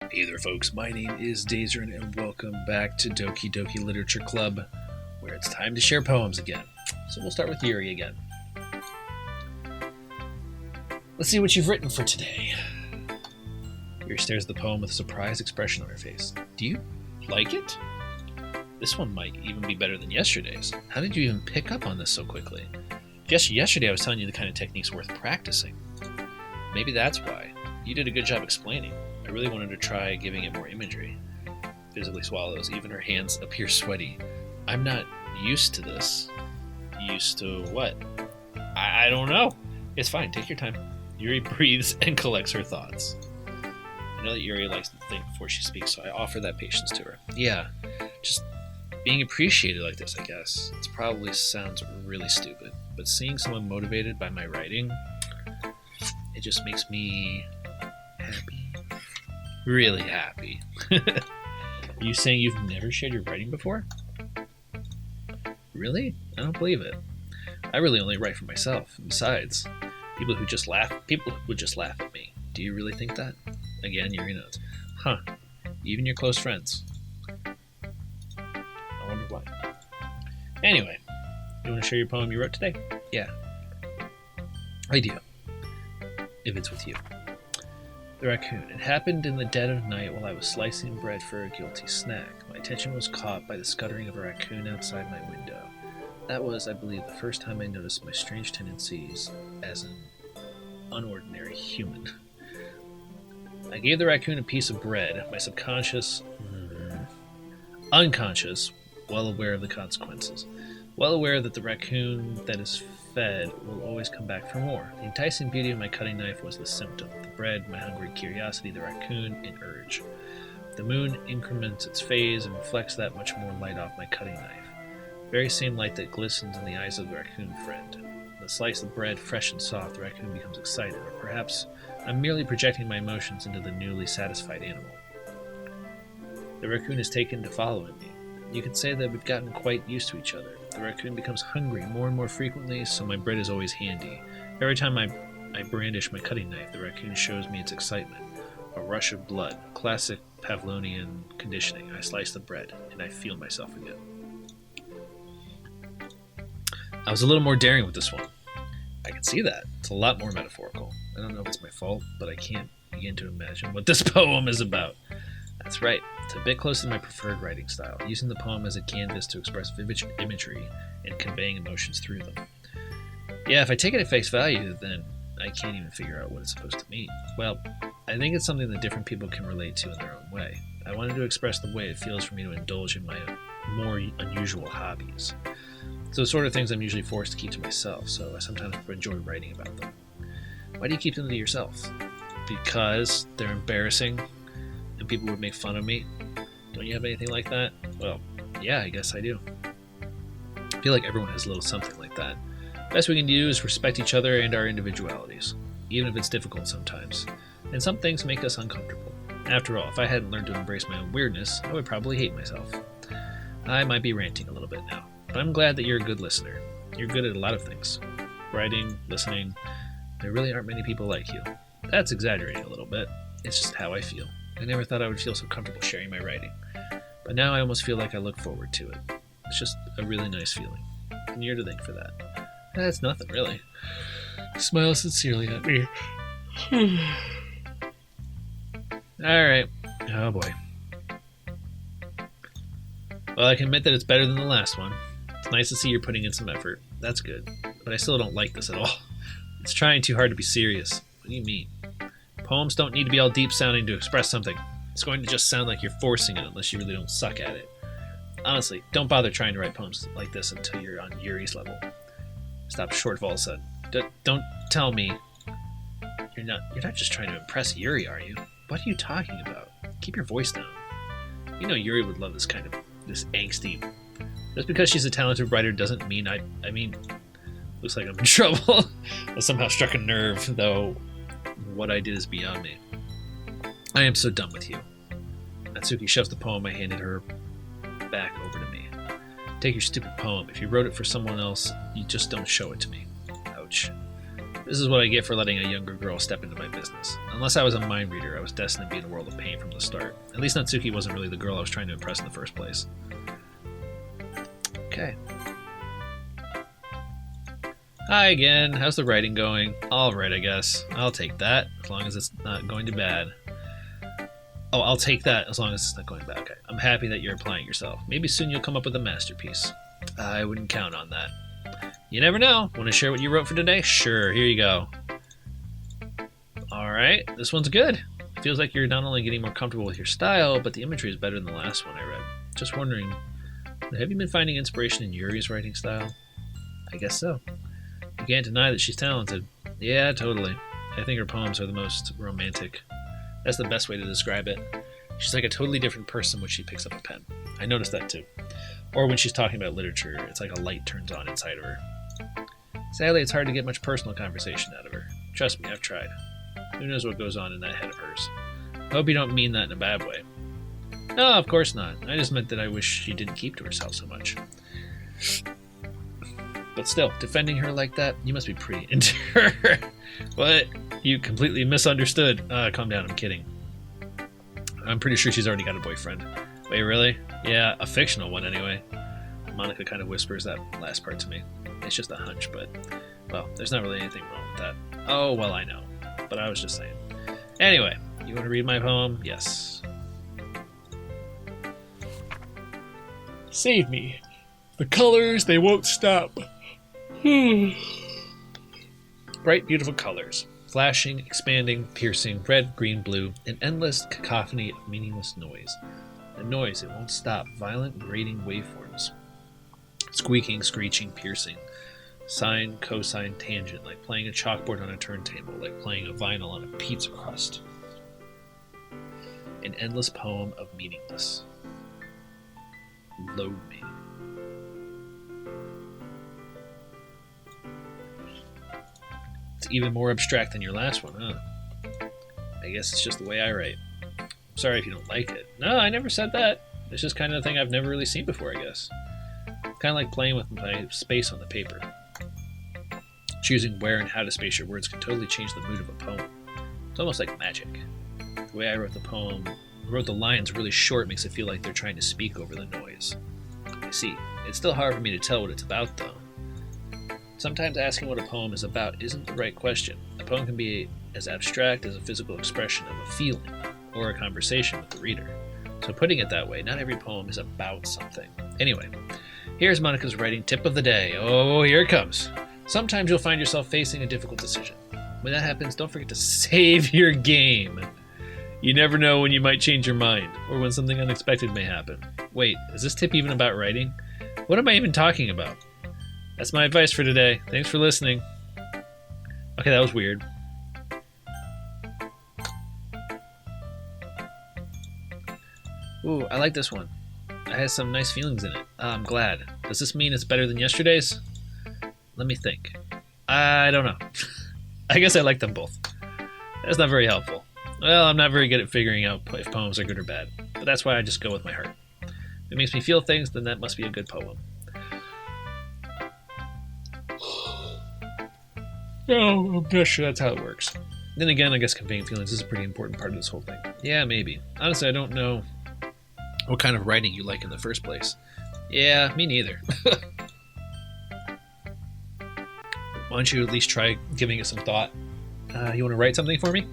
Hey there, folks. My name is Daizoren, and welcome back to Doki Literature Club, where it's time to share poems again. So we'll start with Yuri again. Let's see what you've written for today. Yuri stares at the poem with a surprised expression on her face. Do you like it? This one might even be better than yesterday's. How did you even pick up on this so quickly? Yesterday I was telling you the kind of techniques worth practicing. Maybe that's why. You did a good job explaining. I really wanted to try giving it more imagery. Visibly swallows. Even her hands appear sweaty. I'm not used to this. Used to what? I don't know. It's fine. Take your time. Yuri breathes and collects her thoughts. I know that Yuri likes to think before she speaks, so I offer that patience to her. Yeah, just being appreciated like this, I guess. It probably sounds really stupid, but seeing someone motivated by my writing, it just makes me happy. Really happy. Are you saying you've never shared your writing before? Really? I don't believe it. I really only write for myself. And besides, people would just laugh at me. Do you really think that? Again, Yuri nods. Huh. Even your close friends. I wonder why. Anyway, you want to share your poem you wrote today? Yeah. I do. If it's with you. The raccoon. It happened in the dead of night while I was slicing bread for a guilty snack. My attention was caught by the scuttering of a raccoon outside my window. That was, I believe, the first time I noticed my strange tendencies as an unordinary human. I gave the raccoon a piece of bread, my unconscious, well aware of the consequences. Well aware that the raccoon that is fed will always come back for more. The enticing beauty of my cutting knife was the symptom. The bread, my hungry curiosity, the raccoon, an urge. The moon increments its phase and reflects that much more light off my cutting knife. The very same light that glistens in the eyes of the raccoon friend. The slice of bread, fresh and soft, the raccoon becomes excited, or perhaps I'm merely projecting my emotions into the newly satisfied animal. The raccoon is taken to following me. You could say that we've gotten quite used to each other. The raccoon becomes hungry more and more frequently, so my bread is always handy. Every time I brandish my cutting knife, the raccoon shows me its excitement. A rush of blood, classic Pavlovian conditioning. I slice the bread, and I feel myself again. I was a little more daring with this one. I can see that. It's a lot more metaphorical. I don't know if it's my fault, but I can't begin to imagine what this poem is about. That's right. It's a bit close to my preferred writing style, using the poem as a canvas to express vivid imagery and conveying emotions through them. Yeah, if I take it at face value, then I can't even figure out what it's supposed to mean. Well, I think it's something that different people can relate to in their own way. I wanted to express the way it feels for me to indulge in my more unusual hobbies. So the sort of things I'm usually forced to keep to myself, so I sometimes enjoy writing about them. Why do you keep them to yourself? Because they're embarrassing and people would make fun of me? Don't you have anything like that? Well, yeah, I guess I do. I feel like everyone has a little something like that. Best we can do is respect each other and our individualities, even if it's difficult sometimes. And some things make us uncomfortable. After all, if I hadn't learned to embrace my own weirdness, I would probably hate myself. I might be ranting a little bit now, but I'm glad that you're a good listener. You're good at a lot of things. Writing, listening. There really aren't many people like you. That's exaggerating a little bit. It's just how I feel. I never thought I would feel so comfortable sharing my writing. But now I almost feel like I look forward to it. It's just a really nice feeling. And you're to thank for that. That's nothing, really. Smile sincerely at me. Alright. Oh boy. Well, I can admit that it's better than the last one. It's nice to see you're putting in some effort. That's good. But I still don't like this at all. It's trying too hard to be serious. What do you mean? Poems don't need to be all deep sounding to express something. It's going to just sound like you're forcing it unless you really don't suck at it. Honestly, don't bother trying to write poems like this until you're on Yuri's level. Stop short of all of a sudden. Don't tell me you're not just trying to impress Yuri, are you? What are you talking about? Keep your voice down. You know Yuri would love this angsty. Just because she's a talented writer doesn't mean I mean, looks like I'm in trouble. I somehow struck a nerve, though what I did is beyond me. I am so done with you. Natsuki shoves the poem I handed her back over to me. Take your stupid poem. If you wrote it for someone else, you just don't show it to me. Ouch. This is what I get for letting a younger girl step into my business. Unless I was a mind reader, I was destined to be in a world of pain from the start. At least Natsuki wasn't really the girl I was trying to impress in the first place. Okay. Hi again. How's the writing going? Alright, I guess. I'll take that, as long as it's not going to bad. Oh, I'll take that, as long as it's not going bad. Okay. I'm happy that you're applying yourself. Maybe soon you'll come up with a masterpiece. I wouldn't count on that. You never know. Want to share what you wrote for today? Sure, here you go. Alright, this one's good. It feels like you're not only getting more comfortable with your style, but the imagery is better than the last one I read. Just wondering, have you been finding inspiration in Yuri's writing style? I guess so. You can't deny that she's talented. Yeah, totally. I think her poems are the most romantic. That's the best way to describe it. She's like a totally different person when she picks up a pen. I noticed that too. Or when she's talking about literature, it's like a light turns on inside of her. Sadly, it's hard to get much personal conversation out of her. Trust me, I've tried. Who knows what goes on in that head of hers. I hope you don't mean that in a bad way. No, of course not. I just meant that I wish she didn't keep to herself so much. But still, defending her like that, you must be pretty into her. What? You completely misunderstood. Calm down, I'm kidding. I'm pretty sure she's already got a boyfriend. Wait, really? Yeah, a fictional one anyway. Monica kind of whispers that last part to me. It's just a hunch, but, well, there's not really anything wrong with that. Oh, well, I know. But I was just saying. Anyway, you want to read my poem? Yes. Save me. The colors, they won't stop. Bright, beautiful colors. Flashing, expanding, piercing, red, green, blue, an endless cacophony of meaningless noise. A noise, it won't stop. Violent, grating waveforms. Squeaking, screeching, piercing. Sine, cosine, tangent, like playing a chalkboard on a turntable, like playing a vinyl on a pizza crust. An endless poem of meaningless. Load me. It's even more abstract than your last one, huh? I guess it's just the way I write. I'm sorry if you don't like it. No, I never said that. It's just kind of a thing I've never really seen before, I guess. Kind of like playing with my space on the paper. Choosing where and how to space your words can totally change the mood of a poem. It's almost like magic. The way I wrote the lines really short makes it feel like they're trying to speak over the noise. I see. It's still hard for me to tell what it's about, though. Sometimes asking what a poem is about isn't the right question. A poem can be as abstract as a physical expression of a feeling, or a conversation with the reader. So putting it that way, not every poem is about something. Anyway, here's Monica's writing tip of the day. Oh, here it comes. Sometimes you'll find yourself facing a difficult decision. When that happens, don't forget to save your game. You never know when you might change your mind, or when something unexpected may happen. Wait, is this tip even about writing? What am I even talking about? That's my advice for today. Thanks for listening. Okay, that was weird. Ooh, I like this one. It has some nice feelings in it. I'm glad. Does this mean it's better than yesterday's? Let me think. I don't know. I guess I like them both. That's not very helpful. Well, I'm not very good at figuring out if poems are good or bad, but that's why I just go with my heart. If it makes me feel things, then that must be a good poem. No, I'm not sure that's how it works. Then again, I guess conveying feelings is a pretty important part of this whole thing. Yeah, maybe. Honestly, I don't know what kind of writing you like in the first place. Yeah, me neither. Why don't you at least try giving it some thought? You want to write something for me?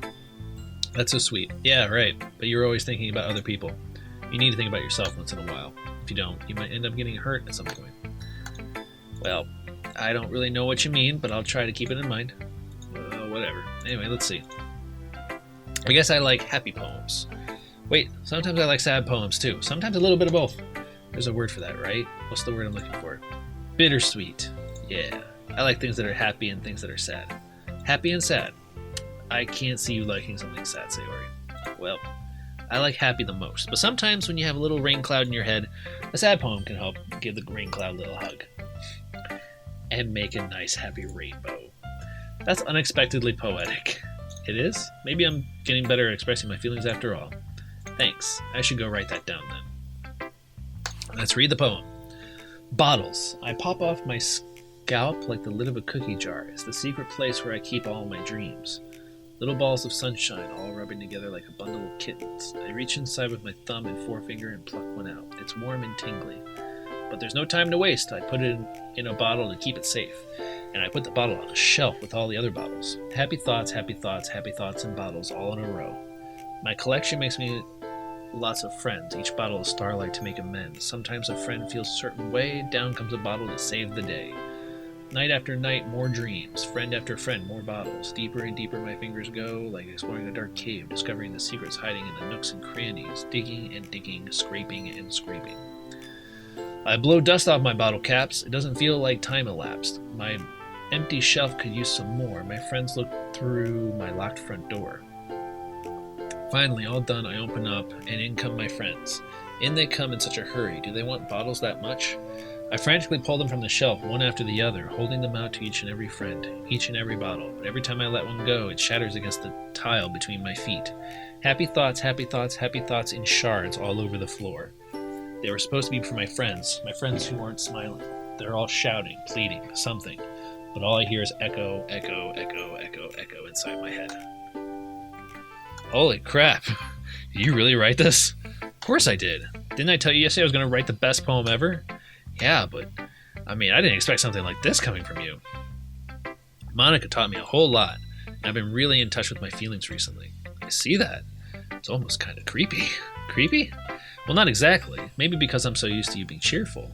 That's so sweet. Yeah, right. But you're always thinking about other people. You need to think about yourself once in a while. If you don't, you might end up getting hurt at some point. Well, I don't really know what you mean, but I'll try to keep it in mind. Whatever. Anyway, let's see. I guess I like happy poems. Wait, sometimes I like sad poems too. Sometimes a little bit of both. There's a word for that, right? What's the word I'm looking for? Bittersweet. Yeah. I like things that are happy and things that are sad. Happy and sad. I can't see you liking something sad, Sayori. Well, I like happy the most, but sometimes when you have a little rain cloud in your head, a sad poem can help give the rain cloud a little hug. And make a nice happy rainbow. That's unexpectedly poetic. It is? Maybe I'm getting better at expressing my feelings after all. Thanks. I should go write that down then. Let's read the poem. Bottles. I pop off my gallop like the lid of a cookie jar is the secret place where I keep all my dreams. Little balls of sunshine all rubbing together like a bundle of kittens. I reach inside with my thumb and forefinger and pluck one out. It's warm and tingly. But there's no time to waste. I put it in a bottle to keep it safe. And I put the bottle on a shelf with all the other bottles. Happy thoughts, happy thoughts, happy thoughts in bottles all in a row. My collection makes me lots of friends. Each bottle is starlight to make amends. Sometimes a friend feels a certain way. Down comes a bottle to save the day. Night after night, more dreams. Friend after friend, more bottles. Deeper and deeper my fingers go, like exploring a dark cave, discovering the secrets hiding in the nooks and crannies, digging and digging, scraping and scraping. I blow dust off my bottle caps. It doesn't feel like time elapsed. My empty shelf could use some more. My friends look through my locked front door. Finally, all done, I open up, and in come my friends. In they come in such a hurry. Do they want bottles that much? I frantically pull them from the shelf, one after the other, holding them out to each and every friend, each and every bottle. But every time I let one go, it shatters against the tile between my feet. Happy thoughts, happy thoughts, happy thoughts in shards all over the floor. They were supposed to be for my friends who aren't smiling. They're all shouting, pleading, something. But all I hear is echo, echo, echo, echo, echo inside my head. Holy crap. Did you really write this? Of course I did. Didn't I tell you yesterday I was going to write the best poem ever? Yeah, but, I didn't expect something like this coming from you. Monica taught me a whole lot, and I've been really in touch with my feelings recently. I see that. It's almost kind of creepy. Creepy? Well, not exactly. Maybe because I'm so used to you being cheerful.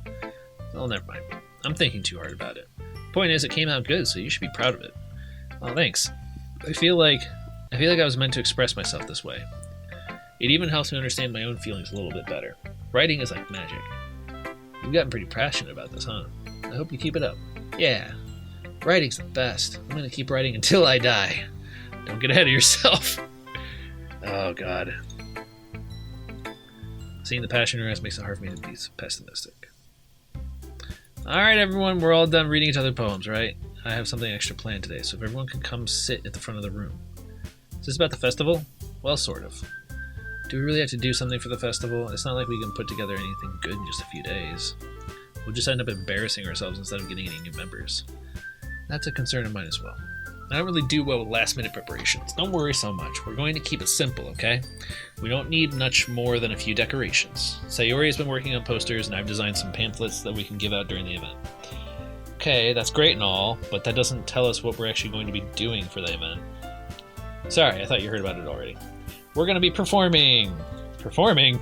Well, never mind. I'm thinking too hard about it. Point is, it came out good, so you should be proud of it. Well, thanks. I feel like I was meant to express myself this way. It even helps me understand my own feelings a little bit better. Writing is like magic. You've gotten pretty passionate about this, huh? I hope you keep it up. Yeah. Writing's the best. I'm going to keep writing until I die. Don't get ahead of yourself. Oh, God. Seeing the passion in your eyes makes it hard for me to be pessimistic. Alright, everyone. We're all done reading each other poems, right? I have something extra planned today, so if everyone can come sit at the front of the room. Is this about the festival? Well, sort of. Do we really have to do something for the festival? It's not like we can put together anything good in just a few days. We'll just end up embarrassing ourselves instead of getting any new members. That's a concern of mine as well. I don't really do well with last-minute preparations. Don't worry so much. We're going to keep it simple, okay? We don't need much more than a few decorations. Sayori has been working on posters, and I've designed some pamphlets that we can give out during the event. Okay, that's great and all, but that doesn't tell us what we're actually going to be doing for the event. Sorry, I thought you heard about it already. We're going to be performing. Performing?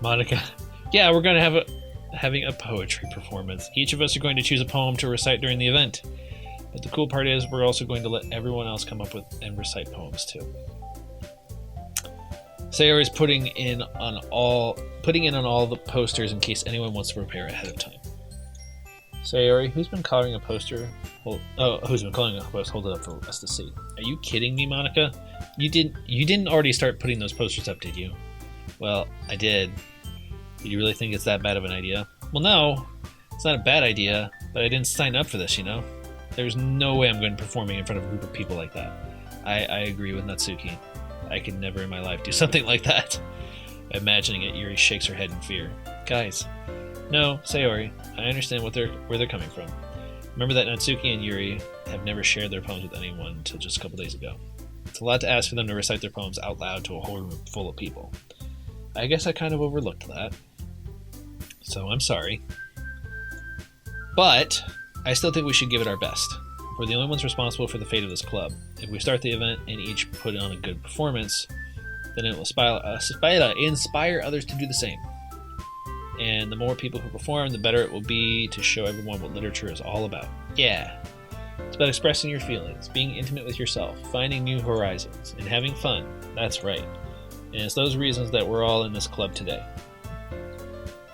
Monica. Yeah, we're going to having a poetry performance. Each of us are going to choose a poem to recite during the event. But the cool part is we're also going to let everyone else come up with and recite poems too. Sayori is putting in on all the posters in case anyone wants to prepare ahead of time. Sayori, who's been calling a poster? Who's been calling a poster? Hold it up for us to see. Are you kidding me, Monica? You didn't already start putting those posters up, did you? Well, I did. Do you really think it's that bad of an idea? Well, no, it's not a bad idea, but I didn't sign up for this, you know? There's no way I'm going to be performing in front of a group of people like that. I agree with Natsuki. I could never in my life do something like that. Imagining it, Yuri shakes her head in fear. Guys, no, Sayori, I understand where they're coming from. Remember that Natsuki and Yuri have never shared their poems with anyone until just a couple days ago. It's a lot to ask for them to recite their poems out loud to a whole room full of people. I guess I kind of overlooked that. So I'm sorry. But I still think we should give it our best. We're the only ones responsible for the fate of this club. If we start the event and each put on a good performance, then it will inspire others to do the same. And the more people who perform, the better it will be to show everyone what literature is all about. Yeah. It's about expressing your feelings, being intimate with yourself, finding new horizons, and having fun. That's right. And it's those reasons that we're all in this club today.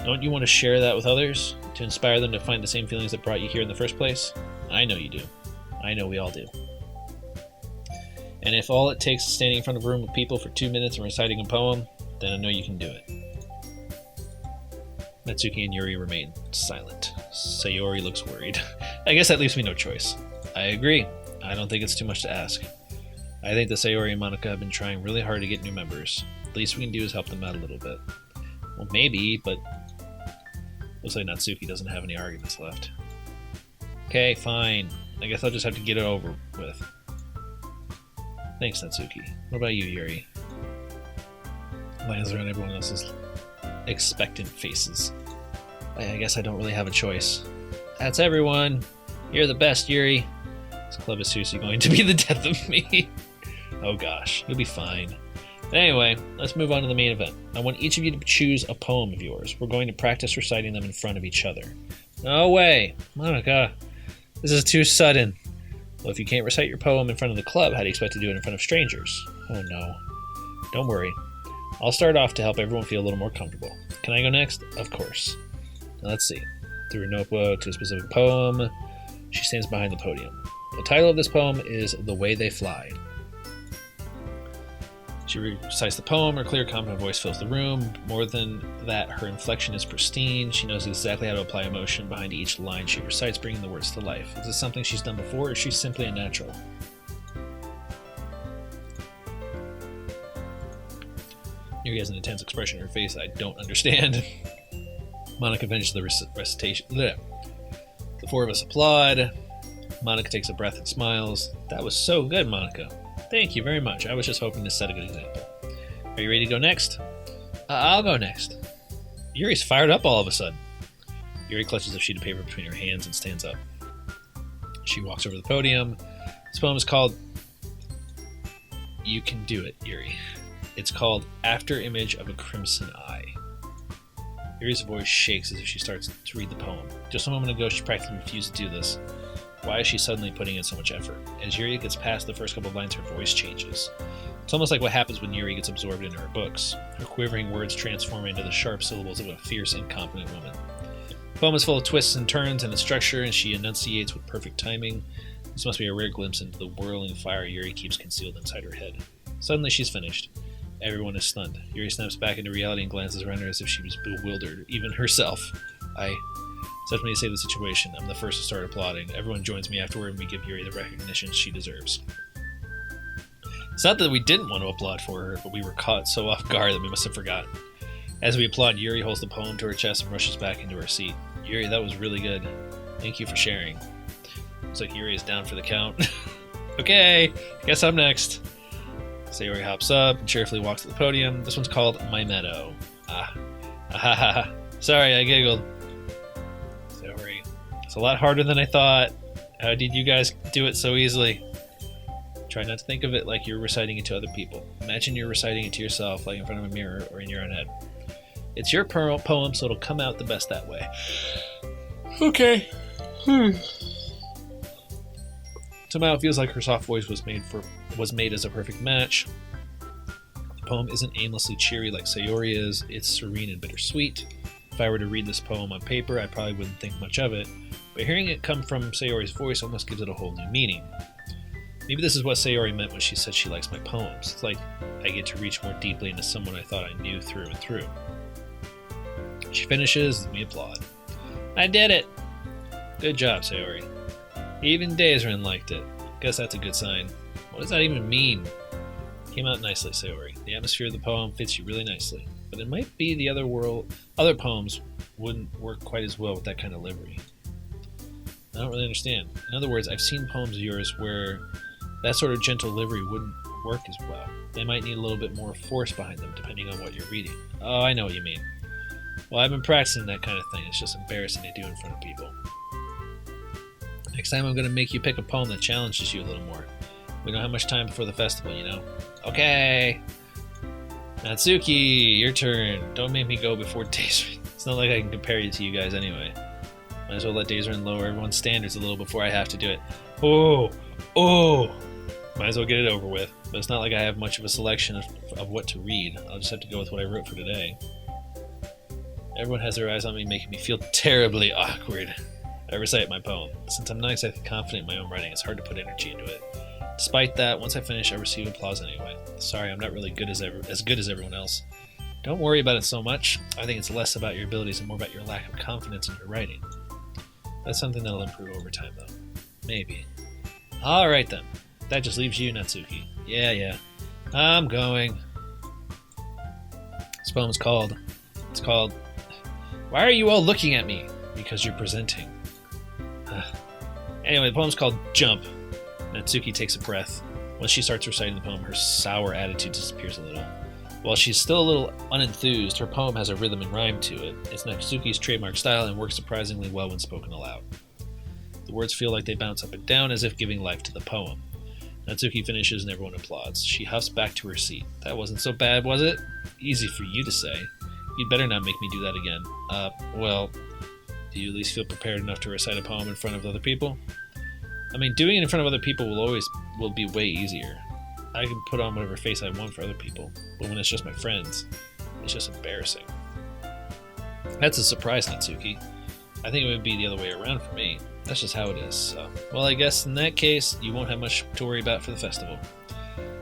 Don't you want to share that with others? To inspire them to find the same feelings that brought you here in the first place? I know you do. I know we all do. And if all it takes is standing in front of a room of people for 2 minutes and reciting a poem, then I know you can do it. Natsuki and Yuri remain silent. Sayori looks worried. I guess that leaves me no choice. I agree. I don't think it's too much to ask. I think that Sayori and Monica have been trying really hard to get new members. The least we can do is help them out a little bit. Well, maybe, but looks like Natsuki doesn't have any arguments left. Okay, fine. I guess I'll just have to get it over with. Thanks, Natsuki. What about you, Yuri? Lands around everyone else's expectant faces. I guess I don't really have a choice. That's everyone. You're the best, Yuri. This club is seriously going to be the death of me. Oh gosh, you'll be fine. But anyway, let's move on to the main event. I want each of you to choose a poem of yours. We're going to practice reciting them in front of each other. No way! Monica, this is too sudden. Well, if you can't recite your poem in front of the club, how do you expect to do it in front of strangers? Oh no. Don't worry. I'll start off to help everyone feel a little more comfortable. Can I go next? Of course. Now let's see. Through her notebook to a specific poem. She stands behind the podium. The title of this poem is The Way They Fly. She recites the poem. Her clear, confident voice fills the room. More than that, her inflection is pristine. She knows exactly how to apply emotion behind each line she recites, bringing the words to life. Is this something she's done before, or is she simply a natural? Yuri has an intense expression on her face I don't understand. Monica finishes the recitation. Blech. The four of us applaud. Monica takes a breath and smiles. That was so good, Monica. Thank you very much. I was just hoping to set a good example. Are you ready to go next? I'll go next. Yuri's fired up all of a sudden. Yuri clutches a sheet of paper between her hands and stands up. She walks over to the podium. This poem is called You Can Do It, Yuri. It's called After Image of a Crimson Eye. Yuri's voice shakes as if she starts to read the poem. Just a moment ago, she practically refused to do this. Why is she suddenly putting in so much effort? As Yuri gets past the first couple of lines, her voice changes. It's almost like what happens when Yuri gets absorbed into her books. Her quivering words transform into the sharp syllables of a fierce, incompetent woman. The poem is full of twists and turns and its structure, and she enunciates with perfect timing. This must be a rare glimpse into the whirling fire Yuri keeps concealed inside her head. Suddenly, she's finished. Everyone is stunned. Yuri snaps back into reality and glances around her as if she was bewildered, even herself. Such me to save the situation. I'm the first to start applauding. Everyone joins me afterward, and we give Yuri the recognition she deserves. It's not that we didn't want to applaud for her, but we were caught so off guard that we must have forgotten. As we applaud, Yuri holds the poem to her chest and rushes back into her seat. Yuri, that was really good. Thank you for sharing. Looks like Yuri is down for the count. Okay, guess I'm next. Sayori hops up and cheerfully walks to the podium. This one's called My Meadow. Sorry, I giggled. Sayori, it's a lot harder than I thought. How did you guys do it so easily? Try not to think of it like you're reciting it to other people. Imagine you're reciting it to yourself, like in front of a mirror or in your own head. It's your poem, so it'll come out the best that way. Okay. Somehow it feels like her soft voice was made as a perfect match. The poem isn't aimlessly cheery like Sayori is. It's serene and bittersweet. If I were to read this poem on paper, I probably wouldn't think much of it, but hearing it come from Sayori's voice almost gives it a whole new meaning. Maybe this is what Sayori meant when she said she likes my poems. It's like I get to reach more deeply into someone I thought I knew through and through. She finishes, and we applaud. I did it! Good job, Sayori. Even Daizoren liked it. Guess that's a good sign. What does that even mean? Came out nicely, Sayori. The atmosphere of the poem fits you really nicely. But it might be the other poems wouldn't work quite as well with that kind of livery. I don't really understand. In other words, I've seen poems of yours where that sort of gentle livery wouldn't work as well. They might need a little bit more force behind them, depending on what you're reading. Oh, I know what you mean. Well, I've been practicing that kind of thing. It's just embarrassing to do in front of people. Next time I'm going to make you pick a poem that challenges you a little more. We don't have much time before the festival, you know? Okay! Natsuki, your turn. Don't make me go before Daizoren. It's not like I can compare you to you guys anyway. Might as well let Daizoren lower everyone's standards a little before I have to do it. Oh! Might as well get it over with. But it's not like I have much of a selection of what to read. I'll just have to go with what I wrote for today. Everyone has their eyes on me, making me feel terribly awkward. I recite my poem. Since I'm not exactly confident in my own writing, it's hard to put energy into it. Despite that, once I finish, I receive applause anyway. Sorry, I'm not really as good as everyone else. Don't worry about it so much. I think it's less about your abilities and more about your lack of confidence in your writing. That's something that'll improve over time, though. Maybe. Alright then. That just leaves you, Natsuki. Yeah. I'm going. This poem's called... Why are you all looking at me? Because you're presenting. Anyway, the poem's called Jump. Natsuki takes a breath. Once she starts reciting the poem, her sour attitude disappears a little. While she's still a little unenthused, her poem has a rhythm and rhyme to it. It's Natsuki's trademark style and works surprisingly well when spoken aloud. The words feel like they bounce up and down as if giving life to the poem. Natsuki finishes and everyone applauds. She huffs back to her seat. That wasn't so bad, was it? Easy for you to say. You'd better not make me do that again. Well, do you at least feel prepared enough to recite a poem in front of other people? I mean, doing it in front of other people will be way easier. I can put on whatever face I want for other people, but when it's just my friends, it's just embarrassing. That's a surprise, Natsuki. I think it would be the other way around for me. That's just how it is. So, well, I guess in that case, you won't have much to worry about for the festival.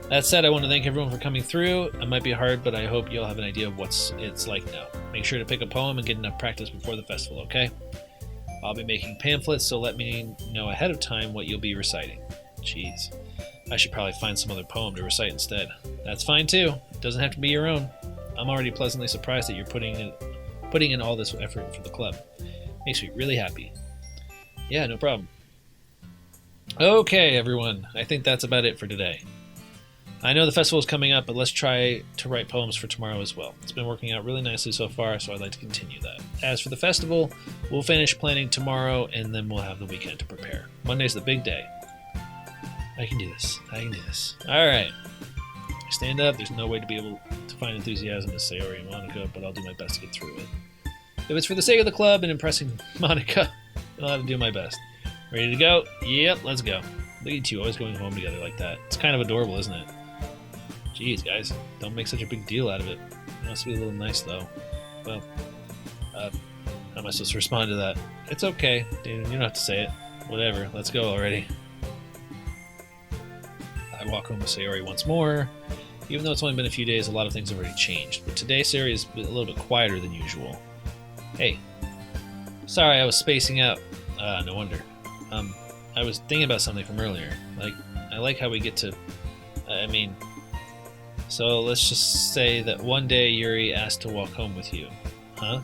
That said, I want to thank everyone for coming through. It might be hard, but I hope you'll have an idea of what it's like now. Make sure to pick a poem and get enough practice before the festival, okay? I'll be making pamphlets, so let me know ahead of time what you'll be reciting. Jeez. I should probably find some other poem to recite instead. That's fine too. It doesn't have to be your own. I'm already pleasantly surprised that you're putting in all this effort for the club. Makes me really happy. Yeah, no problem. Okay, everyone. I think that's about it for today. I know the festival is coming up, but let's try to write poems for tomorrow as well. It's been working out really nicely so far, so I'd like to continue that. As for the festival, we'll finish planning tomorrow, and then we'll have the weekend to prepare. Monday's the big day. I can do this. All right. I stand up. There's no way to be able to find enthusiasm as Sayori and Monica, but I'll do my best to get through it. If it's for the sake of the club and impressing Monica, I'll have to do my best. Ready to go? Yep, let's go. Look at you two always going home together like that. It's kind of adorable, isn't it? Jeez, guys, don't make such a big deal out of it. It must be a little nice, though. Well, how am I supposed to respond to that? It's okay, dude. You don't have to say it. Whatever. Let's go already. I walk home with Sayori once more. Even though it's only been a few days, a lot of things have already changed. But today, Sayori is a little bit quieter than usual. Hey. Sorry, I was spacing out. No wonder. I was thinking about something from earlier. I like how we get to... So let's just say that one day Yuri asked to walk home with you. Huh?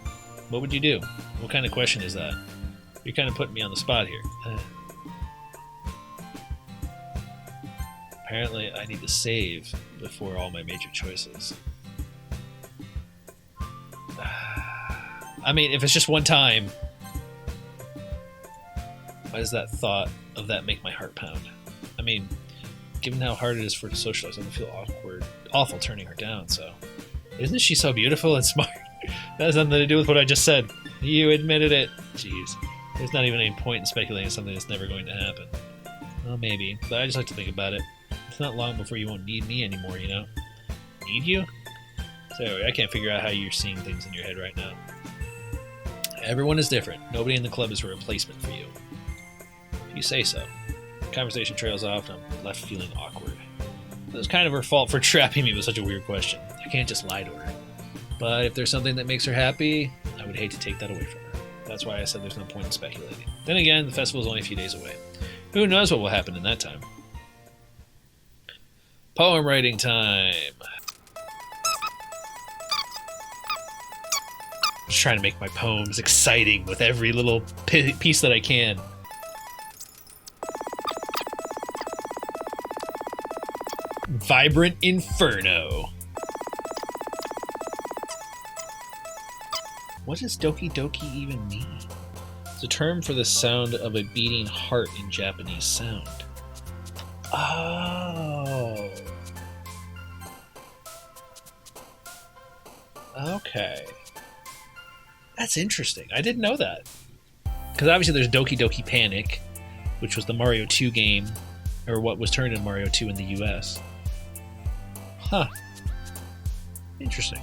What would you do? What kind of question is that? You're kind of putting me on the spot here. Apparently, I need to save before all my major choices. I mean, if it's just one time, why does that thought of that make my heart pound? I mean, given how hard it is for her to socialize, I would feel awful turning her down, so... Isn't she so beautiful and smart? That has nothing to do with what I just said. You admitted it. Jeez. There's not even any point in speculating something that's never going to happen. Well, maybe, but I just like to think about it. It's not long before you won't need me anymore, you know? Need you? So, I can't figure out how you're seeing things in your head right now. Everyone is different. Nobody in the club is a replacement for you. If you say so. The conversation trails off and I'm left feeling awkward. It was kind of her fault for trapping me with such a weird question. I can't just lie to her. But if there's something that makes her happy, I would hate to take that away from her. That's why I said there's no point in speculating. Then again, the festival is only a few days away. Who knows what will happen in that time? Poem writing time. Just trying to make my poems exciting with every little piece that I can. Vibrant Inferno. What does Doki Doki even mean? It's a term for the sound of a beating heart in Japanese sound. Oh. Okay. That's interesting. I didn't know that. Because obviously there's Doki Doki Panic, which was the Mario 2 game, or what was turned into Mario 2 in the US. Huh. Interesting.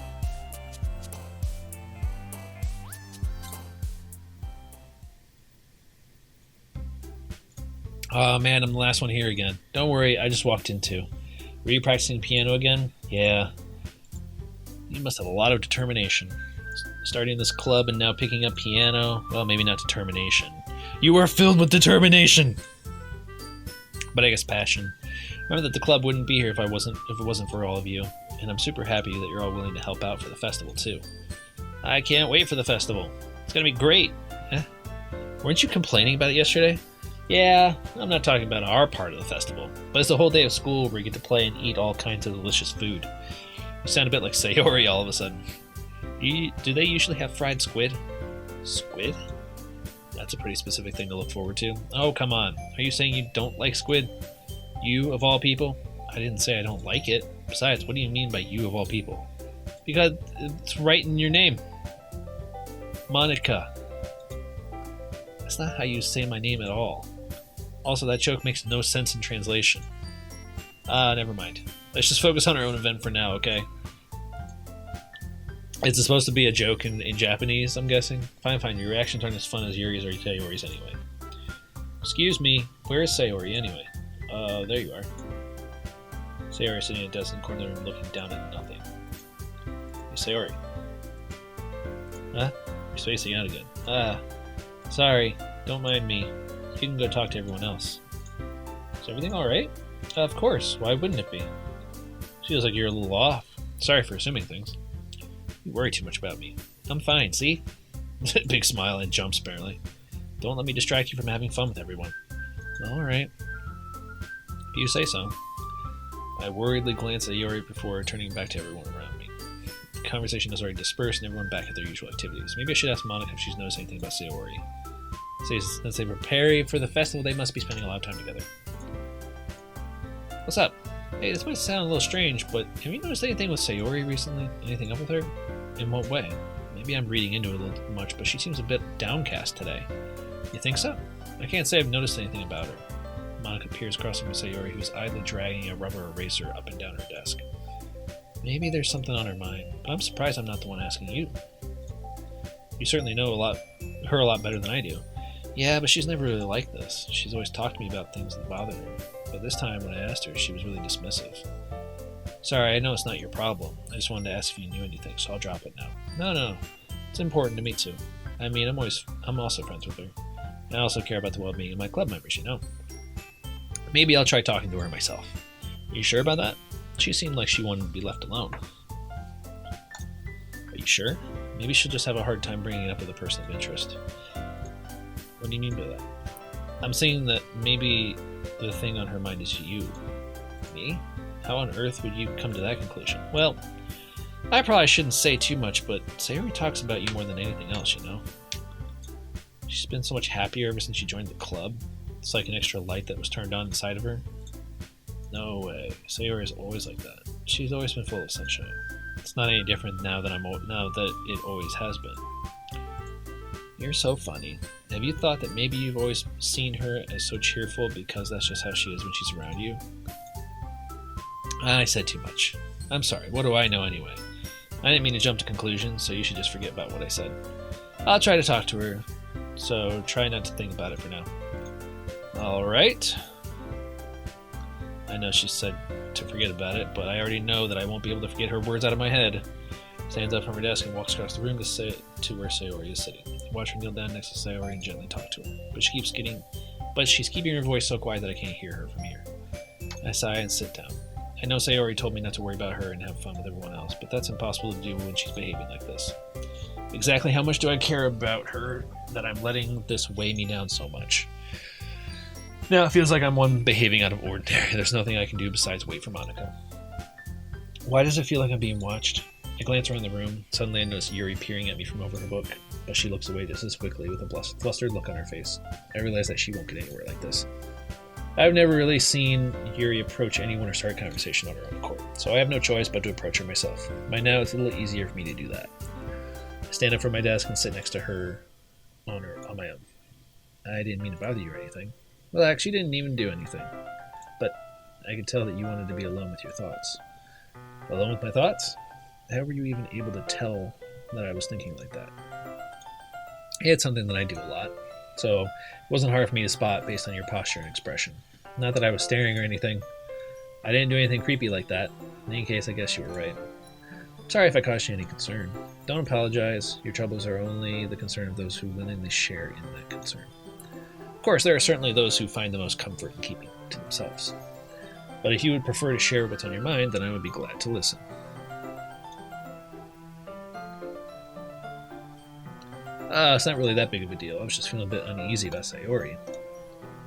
Oh man, I'm the last one here again. Don't worry, I just walked in too. Were you practicing piano again? Yeah. You must have a lot of determination. Starting this club and now picking up piano. Well, maybe not determination. You are filled with determination! But I guess passion. Remember that the club wouldn't be here if it wasn't for all of you. And I'm super happy that you're all willing to help out for the festival too. I can't wait for the festival. It's gonna be great. Eh? Weren't you complaining about it yesterday? Yeah, I'm not talking about our part of the festival, but it's a whole day of school where you get to play and eat all kinds of delicious food. You sound a bit like Sayori all of a sudden. Do they usually have fried squid? Squid? That's a pretty specific thing to look forward to. Oh, come on. Are you saying you don't like squid? You, of all people? I didn't say I don't like it. Besides, what do you mean by you, of all people? Because it's right in your name. Monica. That's not how you say my name at all. Also, that joke makes no sense in translation. Never mind. Let's just focus on our own event for now, okay? It's supposed to be a joke in Japanese, I'm guessing. Fine. Your reactions aren't as fun as Yuri's or Sayori's anyway. Excuse me, where is Sayori anyway? There you are. Sayori sitting at a desk in the corner of the room looking down at nothing. Hey, Sayori. Huh? You're spacing out again. Sorry. Don't mind me. You can go talk to everyone else. Is everything alright? Of course. Why wouldn't it be? Feels like you're a little off. Sorry for assuming things. You worry too much about me. I'm fine, see? Big smile and jumps, apparently. Don't let me distract you from having fun with everyone. Alright. If you say so. I worriedly glance at Yuri before turning back to everyone around me. The conversation has already dispersed and everyone back at their usual activities. Maybe I should ask Monica if she's noticed anything about Sayori. Since they prepare for the festival, they must be spending a lot of time together. What's up? Hey, this might sound a little strange, but have you noticed anything with Sayori recently? Anything up with her? In what way? Maybe I'm reading into it a little too much, but she seems a bit downcast today. You think so? I can't say I've noticed anything about her. Monica peers across from Sayori, who's idly dragging a rubber eraser up and down her desk. Maybe there's something on her mind, but I'm surprised I'm not the one asking you. You certainly know her a lot better than I do. Yeah, but she's never really like this. She's always talked to me about things that bother her. But this time when I asked her, she was really dismissive. Sorry, I know it's not your problem. I just wanted to ask if you knew anything, so I'll drop it now. No. It's important to me too. I mean, I'm also friends with her. I also care about the well-being of my club members, you know. Maybe I'll try talking to her myself. Are you sure about that? She seemed like she wanted to be left alone. Are you sure? Maybe she'll just have a hard time bringing it up with a person of interest. What do you mean by that? I'm saying that maybe the thing on her mind is you. Me? How on earth would you come to that conclusion? Well, I probably shouldn't say too much, but Sayori talks about you more than anything else, you know? She's been so much happier ever since she joined the club. It's like an extra light that was turned on inside of her. No way. Sayori is always like that. She's always been full of sunshine. It's not any different now that it always has been. You're so funny. Have you thought that maybe you've always seen her as so cheerful because that's just how she is when she's around you? I said too much. I'm sorry. What do I know anyway? I didn't mean to jump to conclusions, so you should just forget about what I said. I'll try to talk to her, so try not to think about it for now. Alright. I know she said to forget about it, but I already know that I won't be able to forget her words out of my head. Stands up from her desk and walks across the room to where Sayori is sitting. Watch her kneel down next to Sayori and gently talk to her. But she's keeping her voice so quiet that I can't hear her from here. I sigh and sit down. I know Sayori told me not to worry about her and have fun with everyone else, but that's impossible to do when she's behaving like this. Exactly how much do I care about her that I'm letting this weigh me down so much? Now it feels like I'm one behaving out of ordinary. There's nothing I can do besides wait for Monica. Why does it feel like I'm being watched? I glance around the room. Suddenly I notice Yuri peering at me from over her book, but she looks away just as quickly with a flustered look on her face. I realize that she won't get anywhere like this. I've never really seen Yuri approach anyone or start a conversation on her own accord, so I have no choice but to approach her myself. By now it's a little easier for me to do that. I stand up from my desk and sit next to her on my own. I didn't mean to bother you or anything. Relax, you didn't even do anything. But I could tell that you wanted to be alone with your thoughts. Alone with my thoughts? How were you even able to tell that I was thinking like that? It's something that I do a lot, so it wasn't hard for me to spot based on your posture and expression. Not that I was staring or anything. I didn't do anything creepy like that. In any case, I guess you were right. Sorry if I caused you any concern. Don't apologize. Your troubles are only the concern of those who willingly share in that concern. Of course, there are certainly those who find the most comfort in keeping it to themselves. But if you would prefer to share what's on your mind, then I would be glad to listen. It's not really that big of a deal. I was just feeling a bit uneasy about Sayori.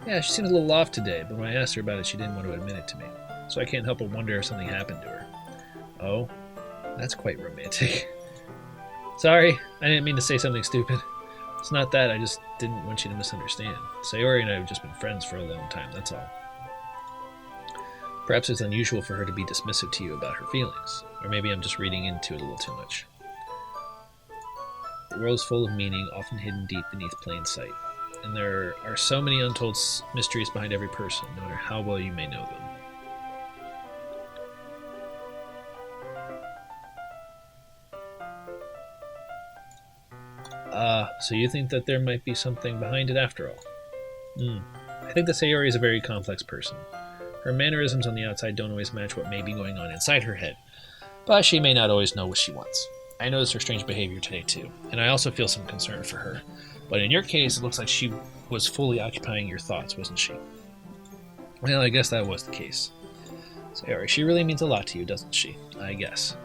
Yeah, she seemed a little off today, but when I asked her about it, she didn't want to admit it to me. So I can't help but wonder if something happened to her. Oh, that's quite romantic. Sorry, I didn't mean to say something stupid. It's not that, I just didn't want you to misunderstand. Sayori and I have just been friends for a long time, that's all. Perhaps it's unusual for her to be dismissive to you about her feelings, or maybe I'm just reading into it a little too much. The world is full of meaning, often hidden deep beneath plain sight, and there are so many untold mysteries behind every person, no matter how well you may know them. So you think that there might be something behind it after all? I think that Sayori is a very complex person. Her mannerisms on the outside don't always match what may be going on inside her head, but she may not always know what she wants. I noticed her strange behavior today too, and I also feel some concern for her. But in your case, it looks like she was fully occupying your thoughts, wasn't she? Well, I guess that was the case. Sayori, she really means a lot to you, doesn't she? I guess.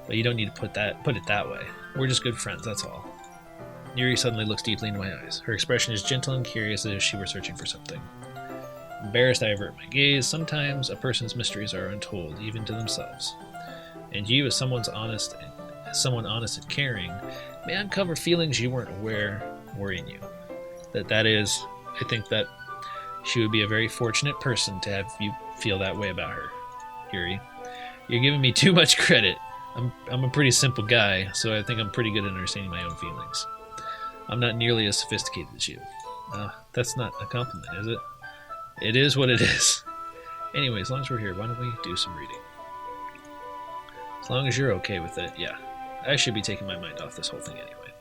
But you don't need to put it that way. We're just good friends, that's all. Yuri suddenly looks deeply into my eyes. Her expression is gentle and curious, as if she were searching for something. Embarrassed, I avert my gaze. Sometimes a person's mysteries are untold, even to themselves. And you, as someone honest and caring, may uncover feelings you weren't aware were in you. That is, I think that she would be a very fortunate person to have you feel that way about her. Yuri, you're giving me too much credit. I'm a pretty simple guy, so I think I'm pretty good at understanding my own feelings. I'm not nearly as sophisticated as you. That's not a compliment, is it? It is what it is. Anyway, as long as we're here, why don't we do some reading? As long as you're okay with it, yeah. I should be taking my mind off this whole thing anyway.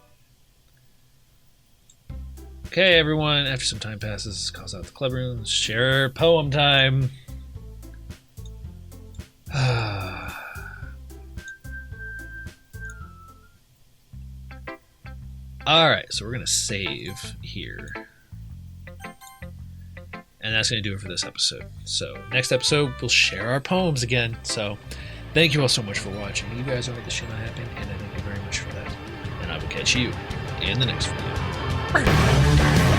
Okay, everyone, after some time passes, calls out the club rooms. Share poem time! Alright, so we're going to save here. And that's going to do it for this episode. So, next episode, we'll share our poems again. So, thank you all so much for watching. You guys are the shit not happening, and I thank you very much for that. And I will catch you in the next video.